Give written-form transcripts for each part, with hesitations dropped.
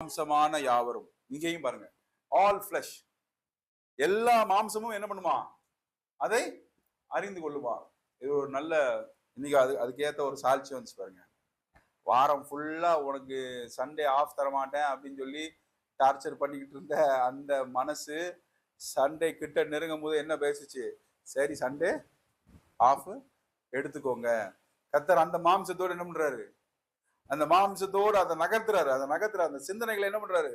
மாம்சமான யாவரும், இங்கேயும் பாருங்க, ஆல் ஃபிளஷ், எல்லா மாம்சமும் என்ன பண்ணுமா, அதை அறிந்து கொள்ளுமா. இது ஒரு நல்ல, இன்னைக்கு அதுக்கேற்ற ஒரு சாட்சி வந்துச்சு பாருங்க. வாரம் ஃபுல்லா உனக்கு சண்டே ஆஃப் தர மாட்டேன் அப்படின்னு சொல்லி டார்ச்சர் பண்ணிக்கிட்டு இருந்த அந்த மனசு சண்டே கிட்ட நெருங்கும் போது என்ன பேசுச்சு, சரி சண்டே ஆஃப் எடுத்துக்கோங்க. கர்த்தர் அந்த மாம்சத்தோடு என்ன பண்றாரு, அந்த மாம்சத்தோடு அதை நகர்த்துறாரு, அந்த சிந்தனைகளை என்ன பண்றாரு,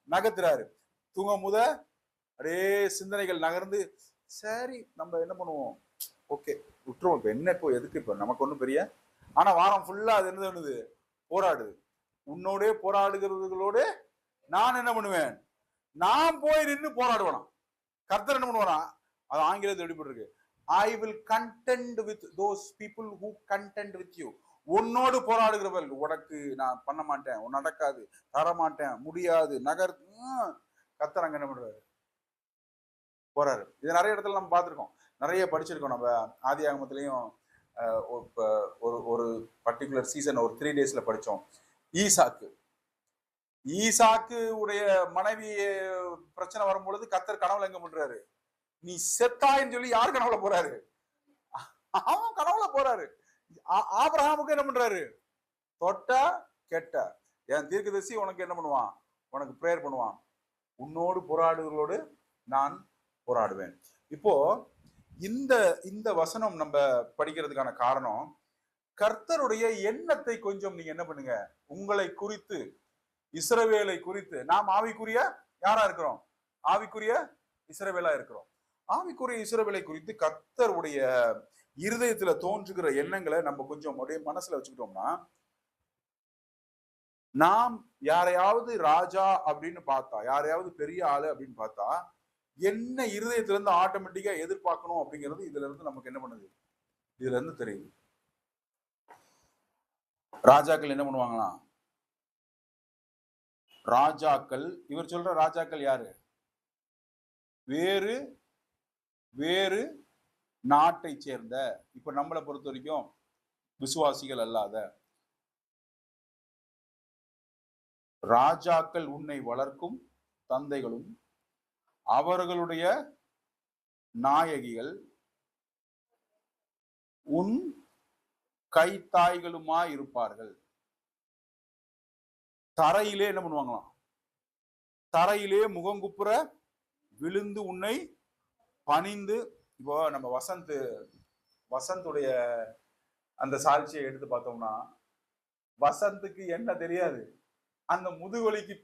நகர்த்துறாரு. தூங்கும் போத அப்படியே சிந்தனைகள் நகர்ந்து, சரி நம்ம என்ன பண்ணுவோம், ஓகே விட்டுருவோம், இப்ப என்ன, இப்போ எதுக்கு, இப்ப நமக்கு ஒண்ணும் பெரிய, ஆனா வாரம் ஃபுல்லா அது என்ன பண்ணுது, போராடுது. உன்னோட போராடுகிறவர்களோடு நான் என்ன பண்ணுவேன், நான் போய் நின்று போராடுவேனா. கர்த்தர் என்ன பண்ணுவானா, அது ஆங்கிலத்தில் வெளிப்பட்டிருக்கு, I will contend with those people who contend with you. உன்னோடு போராடுகிறவர்கள், உனக்கு நான் பண்ண மாட்டேன், உன் நடக்காது, தர மாட்டேன், முடியாது, நகர். கர்த்தர் அங்க என்ன பண்றாரு, போறாரு. இது நிறைய இடத்துல நம்ம பார்த்திருக்கோம், நிறைய படிச்சிருக்கோம். நம்ம ஆதி ஆகமத்திலையும் ஒரு ஒரு பர்டிகுலர் சீசன் ஒரு 3 daysல படிச்சோம். ஈசாக்கு உடைய மனைவி பிரச்சனை வரும்பொழுது கர்த்தர் கனவுல எங்க பண்றாரு, நீ செத்தாயின்னு சொல்லி யார் கனவுல போறாரு, அவன் கனவுல போறாரு. ஆபிரகாமுக்கு என்ன பண்றாரு, தொட்டா கெட்ட, என் தீர்க்கதரிசி உனக்கு என்ன பண்ணுவான், உனக்கு பிரேயர் பண்ணுவான், உன்னோடு போராடுகளோடு நான் போராடுவேன். இப்போ இந்த இந்த வசனம் நம்ம படிக்கிறதுக்கான காரணம், கர்த்தருடைய எண்ணத்தை கொஞ்சம் நீங்க என்ன பண்ணுங்க, உங்களை குறித்து, இஸ்ரவேலை குறித்து, நாம் ஆவிக்குரிய யாரா இருக்கிறோம், ஆவிக்குரிய இஸ்ரவேலா இருக்கிறோம். ஆவிக்குரிய இஸ்ரவேலை குறித்து கர்த்தருடைய இருதயத்துல தோன்றுகிற எண்ணங்களை நம்ம கொஞ்சம் அப்படியே மனசுல வச்சுக்கிட்டோம்னா, நாம் யாரையாவது ராஜா அப்படின்னு பார்த்தா, யாரையாவது பெரிய ஆளு அப்படின்னு பார்த்தா, என்ன இருதயத்துல இருந்து ஆட்டோமேட்டிக்கா எதிர்பார்க்கணும் அப்படிங்கிறது இதுல இருந்து நமக்கு என்ன பண்ணுது, இதுல இருந்து தெரியுது. ராஜாக்கள் என்ன பண்ணுவாங்களாம், ராஜாக்கள், இவர் சொல்ற ராஜாக்கள் யாரு, வேறு வேறு நாட்டை சேர்ந்த, இப்ப நம்மளை பொறுத்த வரைக்கும் விசுவாசிகள் அல்லாத ராஜாக்கள் உன்னை வளர்க்கும் தந்தைகளும் அவர்களுடைய நாயகிகள் உன் கைத்தாய்களுமா இருப்பார்கள். தரையிலே என்ன பண்ணுவாங்களாம், தரையிலே முகங்குப்புற விழுந்து உன்னை பணிந்து. இப்போ நம்ம வசந்துடைய அந்த சாட்சியை எடுத்து பார்த்தோம்னா, வசந்துக்கு என்ன தெரியாது, அந்த முதுகொலிக்கு